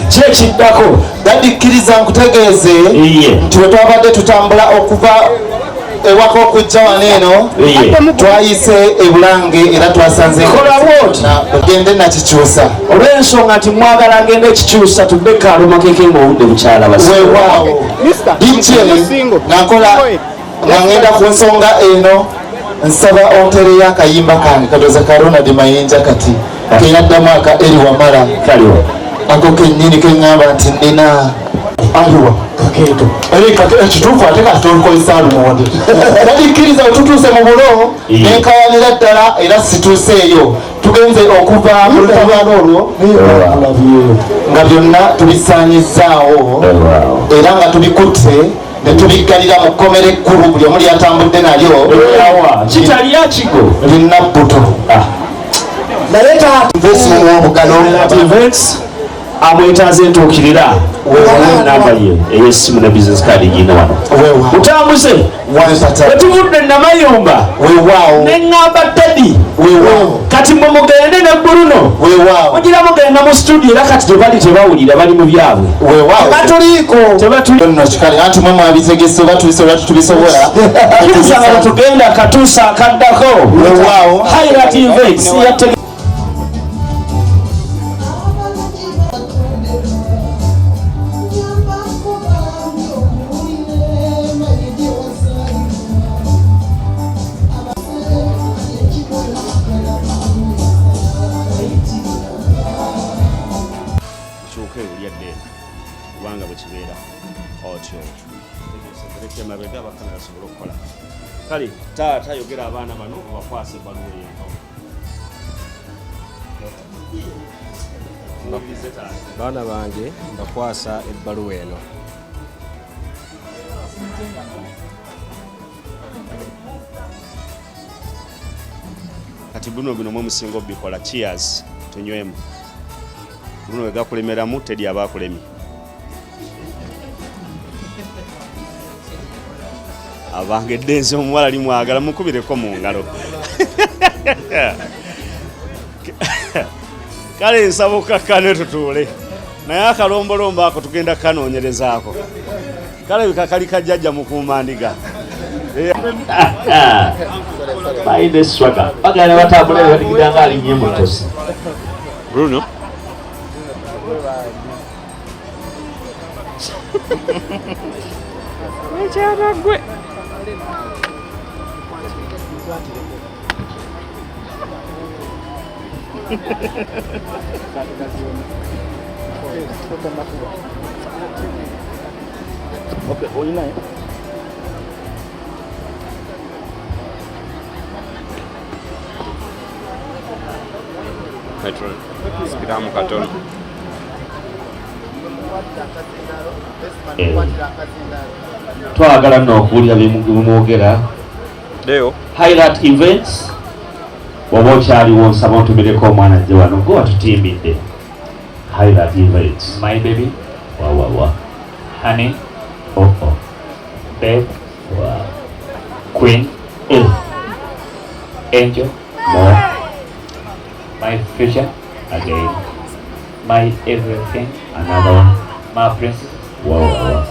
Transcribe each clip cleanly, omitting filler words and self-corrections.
kyekiddako dadi kkiriza nkutegeeze nti bwe twabadde tutambula okuva ewaka okujja wano eno twayise ebulange era twasanze ogende nakikyusa olw'ensonga nti mwagala ngende ekikyusa tudde kaaluma keke ng'obudde bukyala weewaawo dj nankola nga ngenda ku nsonga eno nsaba ontere y'akayimba kange katoza ka Ronald Mayinja kati keyaddamu aka eri wamala ako kennyini keŋŋamba nti nina aliwa kakeeto ekituufu ate katolikoisa lumonde nadikkiriza otutuuse mu bulo nenkayanira ddala era situuseeyo tugenze okuva mu lutabaalo olwo nga byonna tubisaanyizaawo era nga tubikutte netubiggalira mu kkomera ekkulu buli omu lyatambudde nalyo kitalya kigo lina bbuto naye taatuvesimuwobugalo amwetaaze entuukirira namba ye ey'essimu ne business card gino wano mutambuze wetuvudde namayumba neŋŋamba dadi kati mwe mugende ne Bruno mugira mugenda mu studio era kati tebali tebawulira bali mu byabwe tebatulikotebatuli anti mwe mwabitegese batubise olwatutubisobola kirisanga batugenda katuusa akaddako Highlight Events kubanga bwekibeera otyo tegesegereke mabega bakana basobola okukola kale taata yogera abaana bano bakwasa ebbaluwa eno baana bange bakwasa ebbaluwa eno kati Bruno bino mwe musinga obikola cheers tunywemu Bruno wegakulemeramu tedi abakulemi abange denze omuwala limwagala mukubireko mu ngalo kale nsaba okakkane tutuule naye akalombolombo ako tugenda kanoonyerezaako kale kakali kajjajja mukuumandiga baine swaga bagala batambula batigidanga alinnye mutosi Bruno wekyaragwe okay, olina petrol sikiramu katono twagala n'okuwulira bimwogera leo Highlight Events waba okyaliwo nsaba ontumireko omwana ajje wano gwe watutimbidde Highlight Events my baby wawawa honey babe wow. Queen angel more my future again my everything another one my princess wow.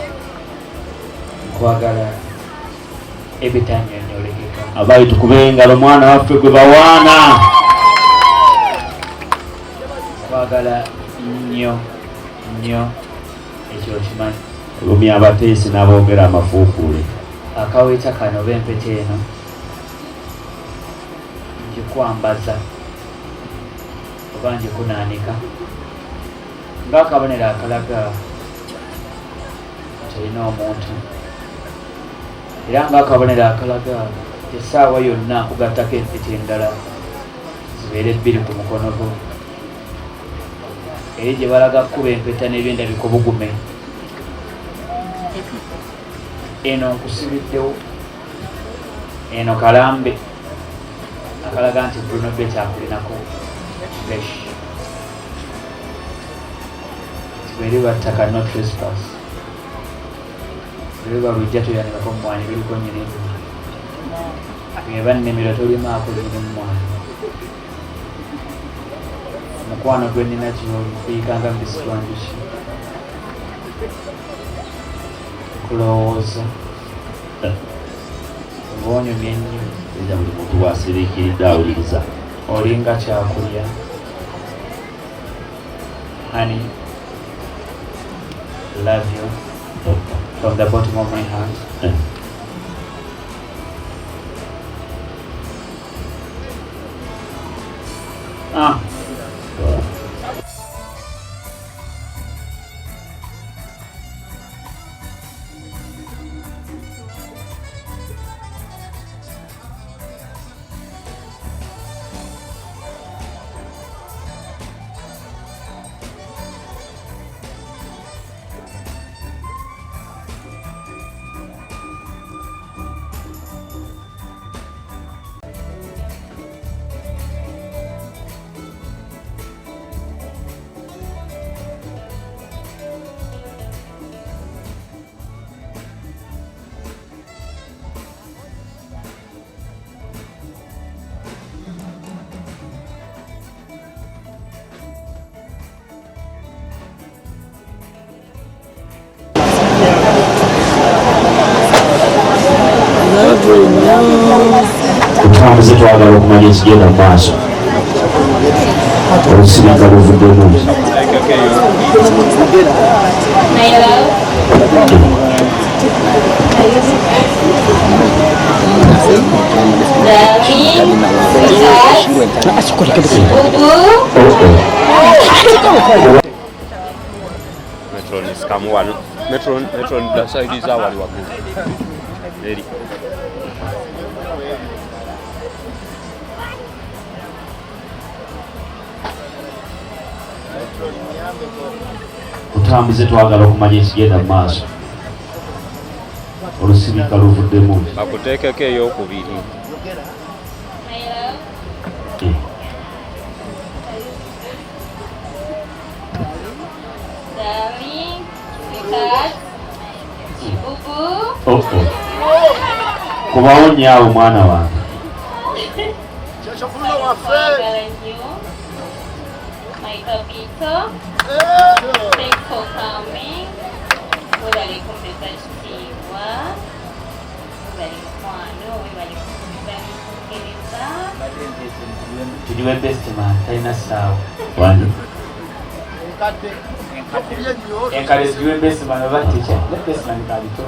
Kwagala ebitanya nyolekeka abayi tukube engalo mwana waffe gwe bawaana kwagala nnyo ekyo kimanyi lumi abateesi n'aboogera amafuukuule akaweta kano b'empeta eno ngikwambaza oba ngikunaanika ng'akabonero akalaga terina omuntu era ng'akabonero akalaga essaawa yonna nkugattako empeta endala zibeere bbiri ku mukono gwo eri gye balaga kkuba empeta n'ebyendabiko bugume eno nkusibiddewo eno kalambe akalaga nti Bruno be kyakulinako fresh bweri battaka no trespass bweri balujja toyanirako mumwanyi biriko nyina eba nnimiro tolimaako liri mumwanyi omukwano gwe nnina kiyiganga mbisirwanjuki kulowooza ng'onyumya ennyo era buli muntu bw'asiriikiridde awuliriza olinga kyakulya honey love you from the bottom of my heart Otambuze twagala okumanya ekigenda mu maaso olusirika luvuddemu Metron wano metron dasaidiza wali waggulu eri otambuze twagala okumanya ekigenda mu maaso olusirika luvuddemu bakuteekeko ey'okubiri kubawo nyaawo mwana wange tuliwe best man talina ssaawa wani enkale ziwe best man oba teacher best man kalito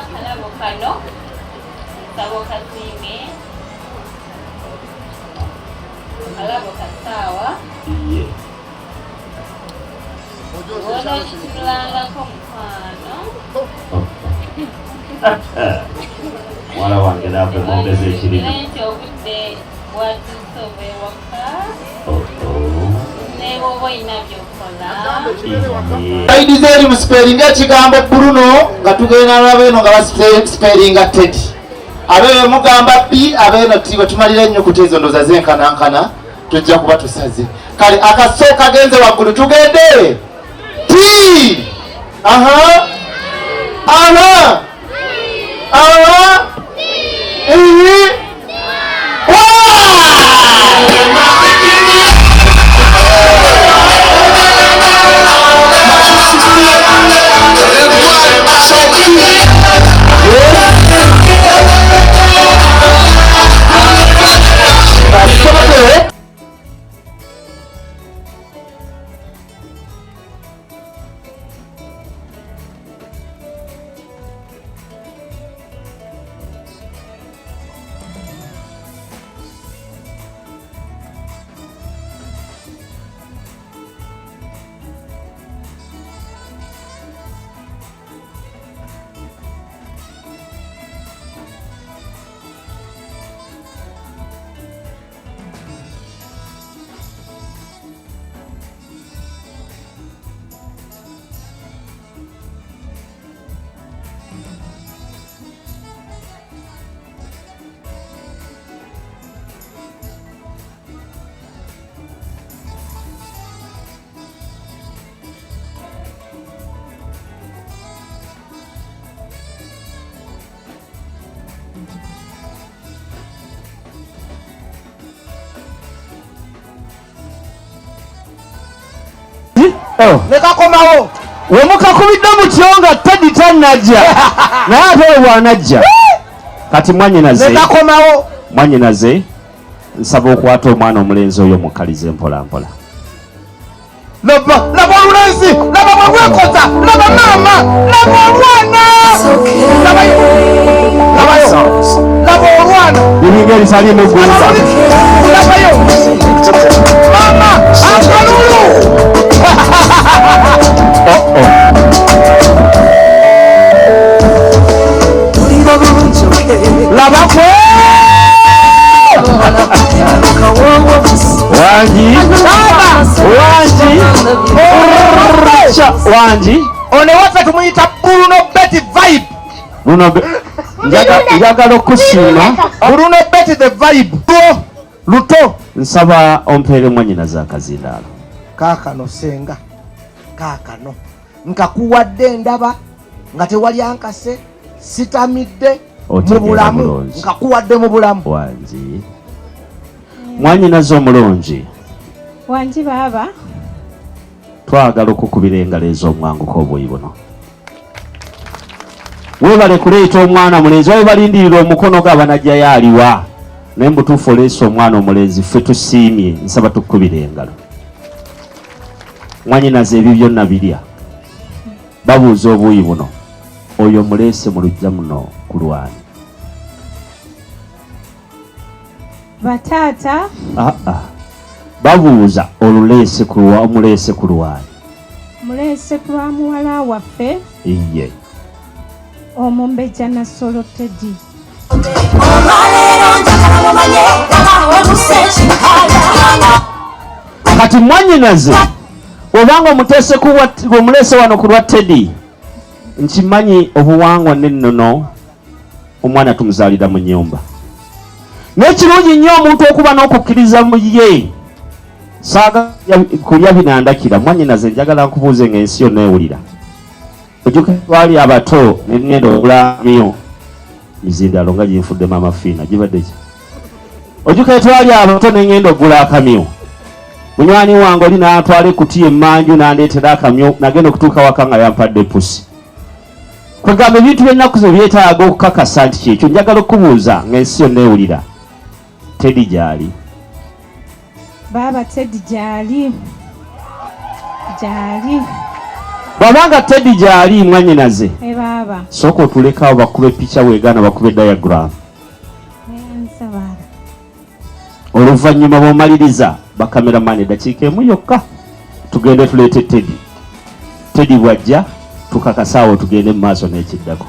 akalabo kano nsaba okazimbe akalabo kasaawa ono kitulangako mukwano mwana wange naawe mwongeza ekirimu nti obudde bwatuuse obwewaka ne bwoba olina byokola aidiza eri mu speringa ekigambo Bruno nga tugenda nabeno nga basperinga Ted abewe mugamba B abeeno T bwe tumalira ennyukuta ezo ndoza zenkanankana tujja kuba tusaze kale akasooka agenze waggulu tugende T aha leka komawo wemukakubidde mu kyonga Teddy tannajja naye ate bwanajja kati mwanyinaze leka komawo mwanyinaze nsaba okwata omwana omulenzi oyo mukalize mpola mpola. laba olulenzi laba bwekota laba maama laba omwana laba olwana biringa erisalimu ggwanga labayo maama akalulu labakwe wangi ono waffe tumuyita Bruno Betty Vibe. njagala okusiima Bruno Betty the Vibe luto. nsaba ompeere mwanyinaze akazindaalo. Kaakano senga kaakano nkakuwadde ndaba nga tewali ankase sitamidde mu bulamu nkakuwadde mu bulamu. Wangi mwanyinaze omulungi wangi baaba twagala okukubira engalo ez'omwanguka obwoyi buno. Webale kuleeta omwana mulenzi wabe balindirira omukono g'abanajjayo aliwa naye mbutuufu oleesa omwana omulenzi ffe tusiimye nsaba tukubira engalo. Mwanyinaze ebyo byonna birya babuuza obwoyi buno oyo muleese mu lujja muno ku lwani bataata babuuza oluleese omuleese ku lwani muleese ku lwa muwala waffe iye omumbejja Nasolo Teddy. kati mwanyinaze obanga omuleese wano ku lwa Teddy nkimanyi obuwangwa n'ennono omwana tumuzaalira mu nnyumba n'ekirungi nnyo omuntu okuba n'okukkiriza mu ye saaga kulya binandakira. Mwanyinaze njagala nkubuuze ng'ensi yonna ewulira ojjuke twali abato n'engenda obulamiyo mizindalo nga ginfuddemu amafiina gibadde ki ojjuke twali abato n'engenda ogula akamyo munywani wange oli n'atwala ekutiya emmanju n'andeetera akamyo nagenda okutuuka waka nga yampadde pusi. Kwegamba ebintu by'ennaku ze byetaaga okukakasa nti kyekyo. Njagala okubuuza ng'ensi yonna ewulira Teddy gyali baaba Teddy gyali bw'abanga Teddy gyali mwanyinaze baaba sooka otulekawo bakube picca weegaana bakube diagram oluvannyuma bw'omaliriza bakameramani eddakiika emu yokka tugende tuleete Teddy bw'ajja tukakasaawo tugende mu maaso n'ekiddako.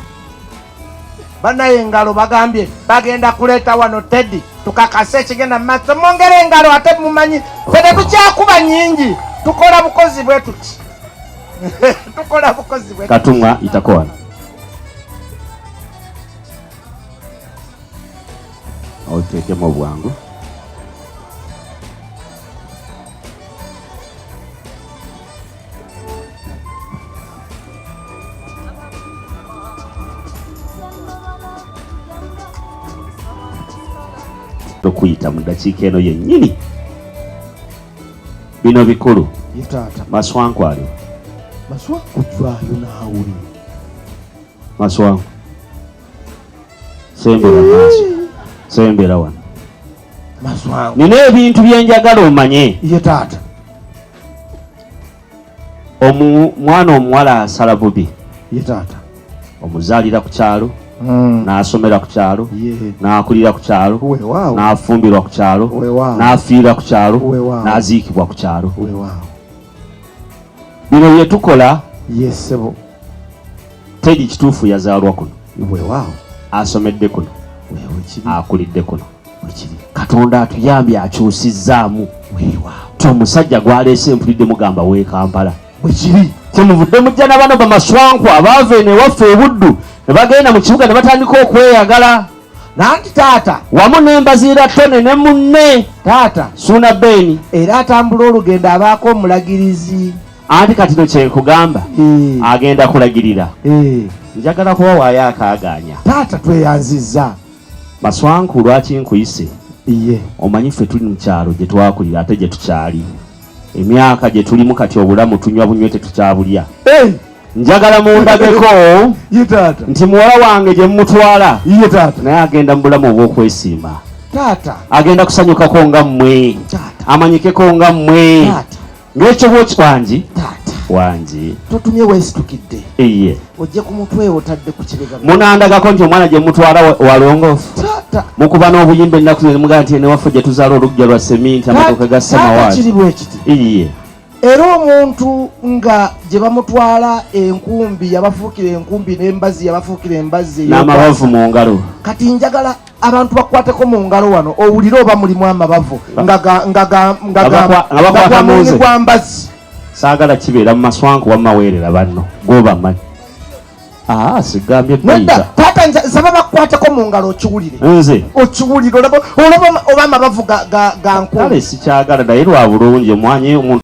Bannaye engalo bagambye bagenda kuleeta wano Teddy tukakase ekigenda mu maaso mwongere engalo ate mumanyi ffe tetukyakuba nnyingi tukola bukozi bwe tuti tukola bukozi bwe katumwa itako wano oteekemu obwangu okuyita mu ddakiika eno yennyini. Bino bikulu yitaata Maswanku aliwo Maswanku jwayo naawuli Maswanku sembera maaso sembera wano Maswanku nina ebintu byenjagala omanye yitaata mwana omuwala asala bubi yitaata omuzaalira ku kyalo n'asomera ku kyalo n'akulira ku kyalo weewaawo n'afumbirwa ku kyalo weewaawo n'afiira ku kyalo weewaawo n'aziikibwa ku kyalo weewaawo bino bye tukola yesebo Teddy kituufu yazaalwa kuno weewaawo asomedde kuno weewekiri akulidde kuno wekiri Katonda atuyambye akyusizzaamu weewaawo ti omusajja gwaleese mpulidde mugamba w'e Kampala wekiri temuvudde mujja na bano bamaswanku abaava eno ewaffe ebuddu ne bagenda mu kibuga ne batandika okweyagala nanti taata wamu n'embaziira ttone ne munne taata Suuna Beeni era atambula olugendo abaako omulagirizi anti kati no kyenkugamba agenda kulagirira njagala kuwawaayo akaaganya taata tweyanzizza Maswanku lwaki nkuyise iye omanyi ffe tuli mu kyalo gye twakulira ate gye tukyali emyaka gye tulimu kati obulamu tunywa bunywe tetukyabulya. Njagala mundageko nti muwala wange gye mumutwala naye agenda mu bulamu obw'okwesiima. Agenda kusanyukako nga mmwe, amanyikeko nga mmwe. Ng'ekyo bw'okiwangi wangi totumye weesitukidde iye ojje ku mutwe otadde ku kibega munandagako nti omwana gye mutwala walongoofu mukuba n'obuyimba ennaku zino mugaa nti enewaffe gye tuzaala olugja lwa seminti amatoke ga samawaati kiri bwe kiti iye era omuntu nga gye bamutwala enkumbi yabafuukira enkumbi n'embazi yabafuukira embazi n'amabavu mu ngalo. Kati njagala abantu bakwateko mu ngalo wano owulire oba mulimu amabavu nga munyi gwa mbazi. Saagala kibeera mu maswanku wamaweerera banno gobamanyi. Sigambye nedda taata nsaba bakwateko mu ngalo okiwulire nze okiwulire olaba oba amabavu ga nkumbi. Kale sikyagala naye lwa bulungi omwanyi omuntu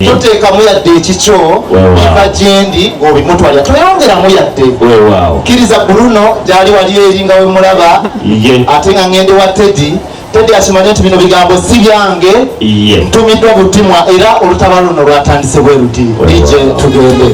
toteekamu yadde ekikyo eva gyendi ng'obimutwalira tweyongeramu yadde kkiriza Bruno gyali wali eri nga wemulaba ate nga ngende wa Teddy akimanye nti bino bigambo si byange ntumiddwa butimwa era olutaba luno lwatandise bwe luti ije tugende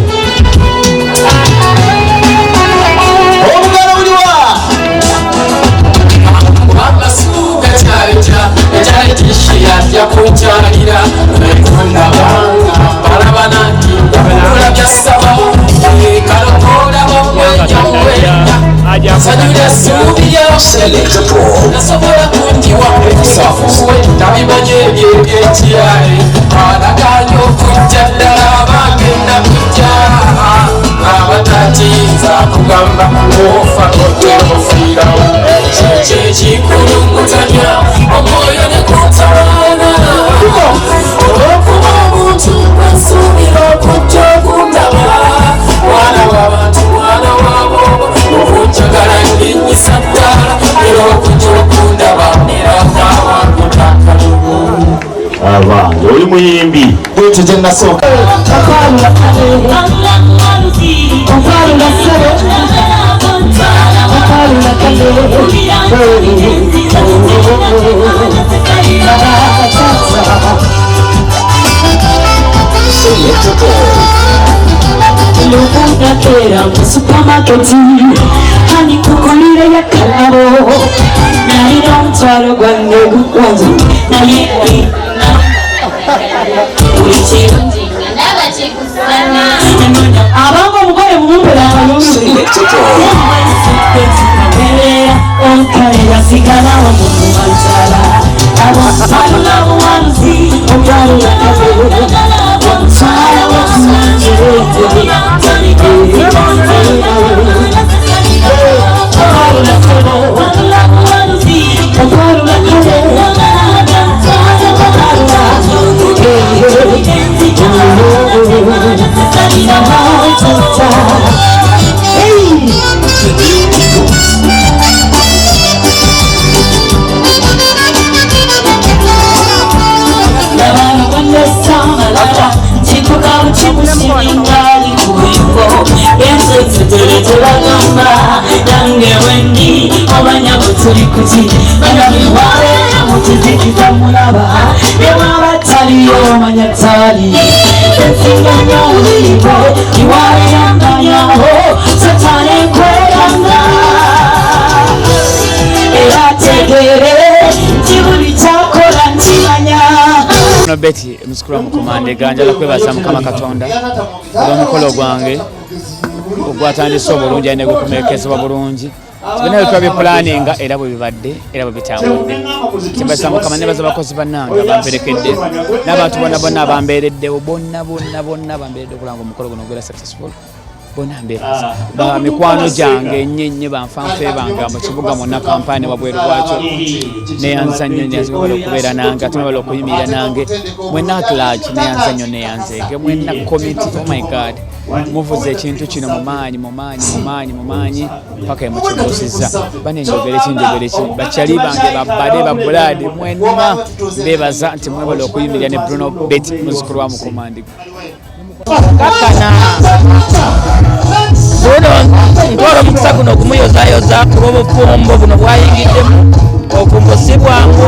abange oli muyimbi bwekyo gye nasooka supermarket hani kukolire ya kalabo naira omutwalo gwange gukwanze naye abango omugole mumumpera onkalera sigalawo mumumanzala abasala buwanzi okwalula omutwala Betty mukuru wa mukomande ganjala kwebaza mukama Katonda olw'omukolo gwange ogwatandise obulungi ane gukumekesebwa bulungi bino twabye planninga era bwe bibadde era bwe bitambudde kibasa mukama ne baza bakozi bannanga bamperekedde n'abantu bonna abambeereddewo bonna bambeeredde okulanga omukolo guno ogwera successful bonna mbeeraza ba mikwano gyange ennyo banfanfe banga mu kibuga mwonna kampani wabweru bwakyo neyanza nnyo neyanzibala okubeera nange ate nebala okuyimirira nange mwenna atlarge neyanza nnyo neyanzeege mwenna committee oh my god muvuze ekintu kino mumaanyi paka emukibuusizza banenjogere ki bakyali bange babbade babbulaadi mwenna beebaza nti mwebala okuyimirira ne Bruno Betty muzukulu wa mukomandi kakana ntwala omukisa guno okumuyozayoza ku lw'obufumbo buno bwayingiddemu okumbusi bwangu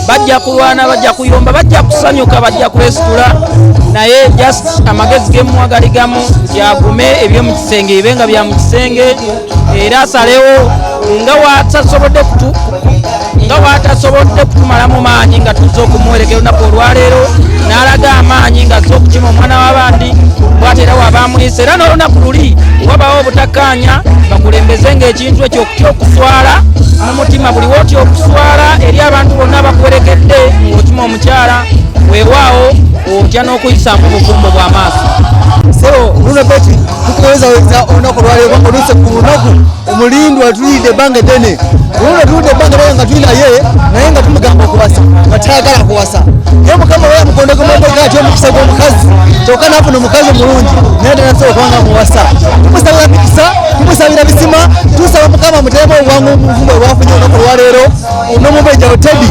bajja kulwana bajja kuyomba bajja kusanyuka bajja kwesitula naye just amagezi gemuwagali gamu yagume ebyomu kisenge bibe nga bya mu kisenge era asalewo nga watasobodde kutumalamu maanyi nga tuzza okumuwerekera olunaku olwaleero n'alaga amaanyi nga azza okukima omwana w'abandi bw'ate era wabamuyisa era n'olunaku luli wabawo obutakkaanya bakulembeze ng'ekintu ekyo okutya okuswala n'omutima buli wootya okuswala eri abantu bonna abakuwerekedde okima omukyala weewaawo otya n'okuyisaamu obufumbo bw'amaaso so Bruno Betty tukuweza olunaku lwaleero oluse ku lunaku omulindi watulidde ebbanga eddene olwo tulidde ebbanga eddene nga tuli naye nga tumugamba okuwasa nga tayagala kuwasa naye mukama we yamukondeko mwembeka ati omukisa gw'omukazi kyokka nafuna omukazi omulungi naye tenasobola kubanga muwasa tumusabira mikisa tumusabira bisima tusaba mukama muteemu obwangu omuvumbo bwafunye olunaku lwaleero n'omubejja Teddy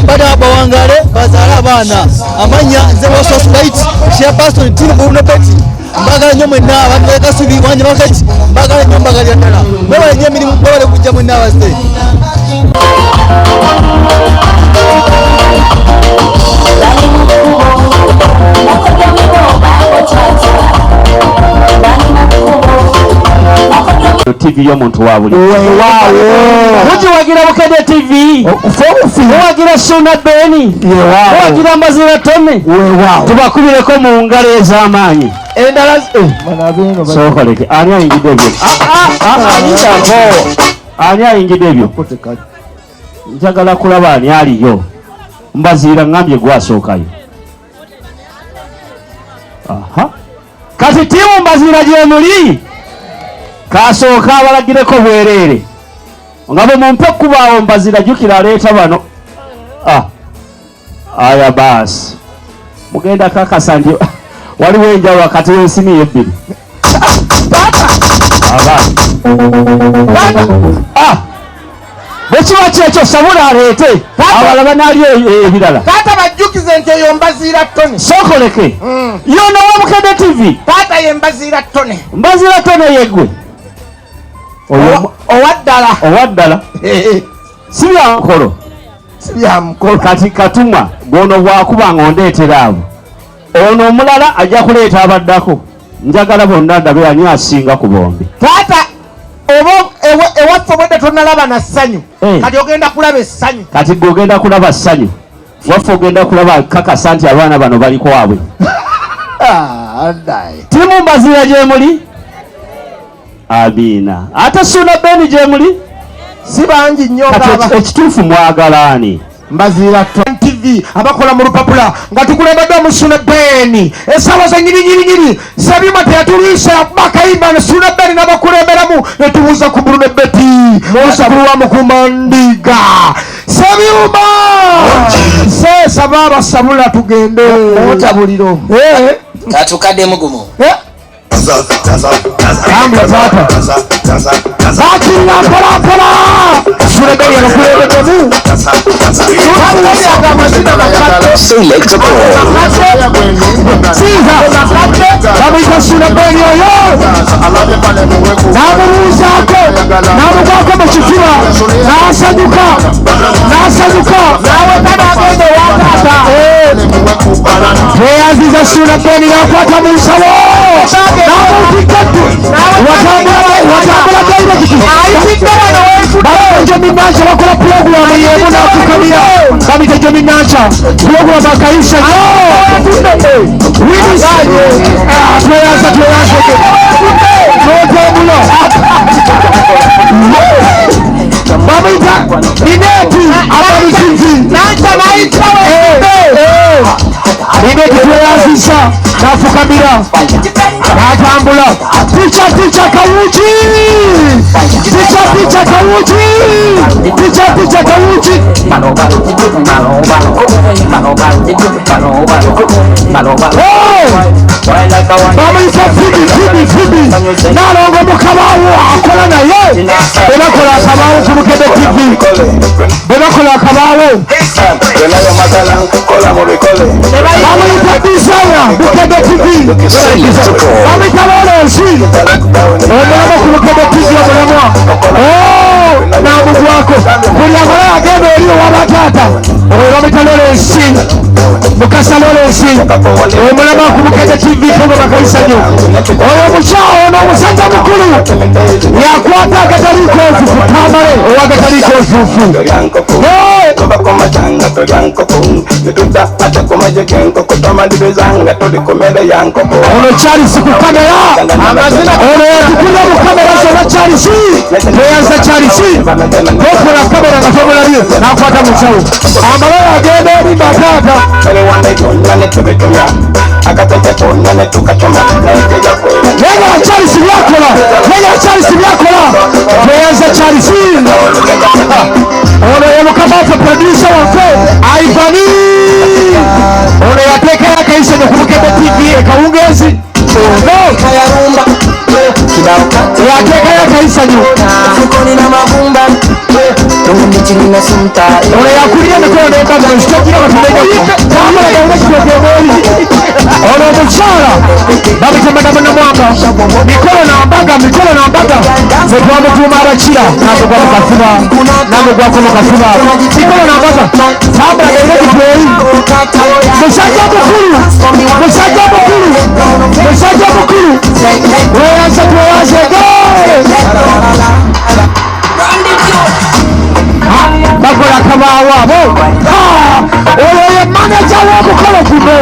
bada bawangale bazaala abaana amanya nze wa Sprite chairperson team Bruno Betty mbagala nnyo mwenna abantu bekasubi wanje bakati mbagala nnyo mbagalira ddala mwebale nnyo emirimu mwebale kujja mwenna abazze TV y'omuntu wa buli mugiwagira Bukedde TV muwagira Suna Beni muwagira Mbazira Tone tubakubireko mu ngalo ez'amaanyi endala sokoleke ani ayingidde ebyo ani ayingidde ebyo njagala kulaba ani aliyo Mbazira ngambye gwasookayo kati tiimu Mbazira gye muli kasooka abalagireko bwereere nga bwe mumpe kubaawo Mbazira jjukira aleeta bano aya baasi mugenda kakasa nti waliwo enjawulo wakati w'ensimi y'ebbiri bwe kiba kyekyo sabula aleete abalaba n'alyo ebirala taata bajjukize nti eyo Mbazira Tone sookoleke yono wa Bukedde TV taata ye Mbazira Tone Mbazira Tone yeggwe owaddala si byankolo kati katumwa gono bwakuba nga ondeetera abo ono omulala ajja kuleeta abaddako njagala bonna ndabe ani asinga ku bombi taata ewaffe bwedde tonalaba na ssanyu kati ogenda kulaba essanyu kati gwe ogenda kulaba ssanyu waffe ogenda kulaba kakasa nti abaana bano baliko waabwe timu Mbazira gye muli Amina ate Suna Beni gye muli si bangi nnyo ekituufu mwagalaani Mbazira TV abakola mu lupapula nga tukulembedde mu Suna Beni essaawa za nyirinyirinyiri Sabima teyatuliisa bakayimba ne Suna Beni n'abakulemberamu ne tubuuza ku Bruno Betty musabulu wa Mukumandiga Sabima sesaba abasabula tugende otabuliro katukadde mugumu Teyaziza Suna Beni nakwata mu nsawo Jominacha wakola programu yemu na kukamia Kamite Jominacha programu akaisha Mamita Ineti Abanizinzi Nacha naita Ineti tuyazisa nafukamira natambula picha kawuchi bamuyita fibi nalongo mukabawo akola naye bebakola akabawo ku Bukedde TV bebakola akabawo bamuyita bisaya Bukedde TV bamuyita Lawrence omulama ku Bukedde TV omulamwa namugwako buli amala agenda eri owabataata oyo bamuyita Lawrence Mukasa Lawrence omulama ku Bukedde TV togo bakayisanyo oyo mukyawo n'omusajja mukulu yakwata akataliko ofufu tamale owakataliko ofufu ono Charles ku kamera ono yatukula mu kamera zona Charles teyaza Charles tokola kamera nga tomulabye nakwata musawo amalala agenda eri bataata nenga Charles byakola teyaza Charles ono ye mukamaata producer waffe Ivani ono yateekera akaise ne ku Bukedde TV ekawungeezi yateekera akaisanyo ono yakulira emikono n'embaga ekitogira batunenya omukyala bamutemadamu namwanga mikolo nambaga zetwamutuuma abakira namugwa mukafuba namugwako mukafuba mikolo nambaga tambulaga ebitweyi musajja mukulu weyanze bakola kabaawo oyo ye manaja w'omukolo guno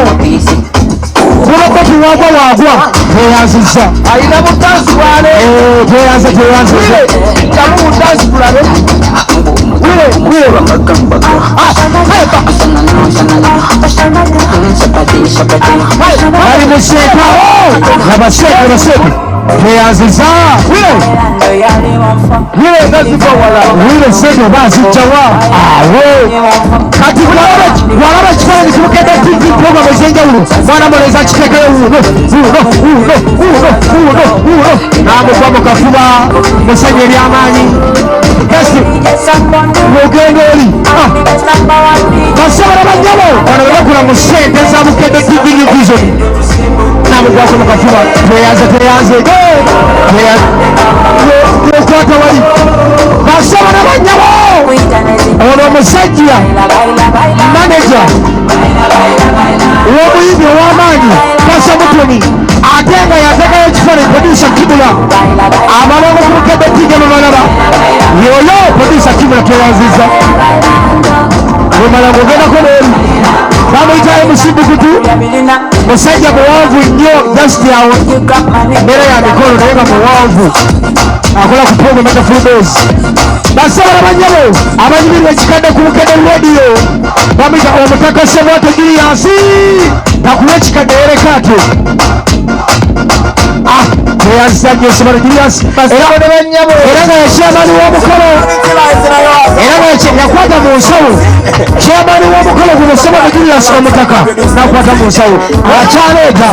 kulokoti wagwa teyanziza alina butasibwale teyanze jamu butasibulale ali museekawo abaseeke teyanziza wile sege bazijjawa awo kati walaba kifaananyi kibukedde TV program ez'enjawulo mwana muleza kitegeyo wuno namugwa mu kafuba musenyu ery'amaanyi kasi mugenda oli basobola banyabo bano bebagula mu ssente za Bukedde TV New Vision namugwako mu kafuba teyanze yokwata wali basobola banyabo ono omusajja maneja w'omuyimbi ow'amaanyi Pasa Mutoni ate nga yateekayo ekifaananyi producer Kibula amalongo ku Bukedde TV mubalaba yoyo producer Kibula teyanziza omala ng'ogendako n'eri bamuyitayo musibukutu musajja muwanvu nnyo jasiti awo mbeera ya mikolo naye nga muwanvu akola ku program ete full base basobola banyabo abanyumirwa ekikadde ku Bukedde radio bamuyita omutaka Sebwate Julius takuwa ekikadde yereka ate teyanzizannyo Sebwate Julius era nga yakyamaani w'omukolo era nga yakwata mu nsawo kyamaani w'omukolo guno Sebwate Julius omutaka nakwata mu nsawo akyaleeta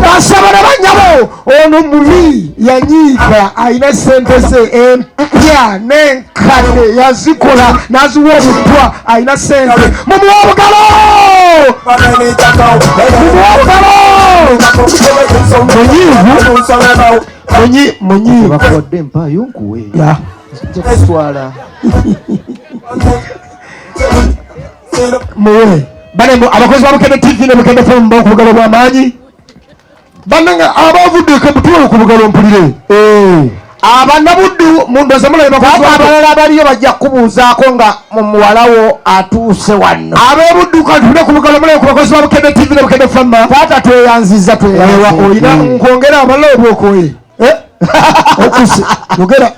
basobola banyabo ono mumi yanyiiga alina sente ze empya n'enkadde yazikola naziwa obutwa alina sente mumuwa obugalo munyiivu bakodde mpayo nkuwe swala muwe bane abakozi ba Bukedde TV ne Bukedde FM bakubugalo bw'amaanyi bananga abavudde kabutwalo ku bugalo mpulire abanabuddu mundoze mulaba bakozi abalala baliyo bajja kubuuzaako nga muwalawo atuuse wano ab'ebuddu katule ku bugalo mulaba ku bakozi ba Bukedde TV ne Bukedde FM taata tweyanziza oyina nkwongera abalala obwokoye okuse yogera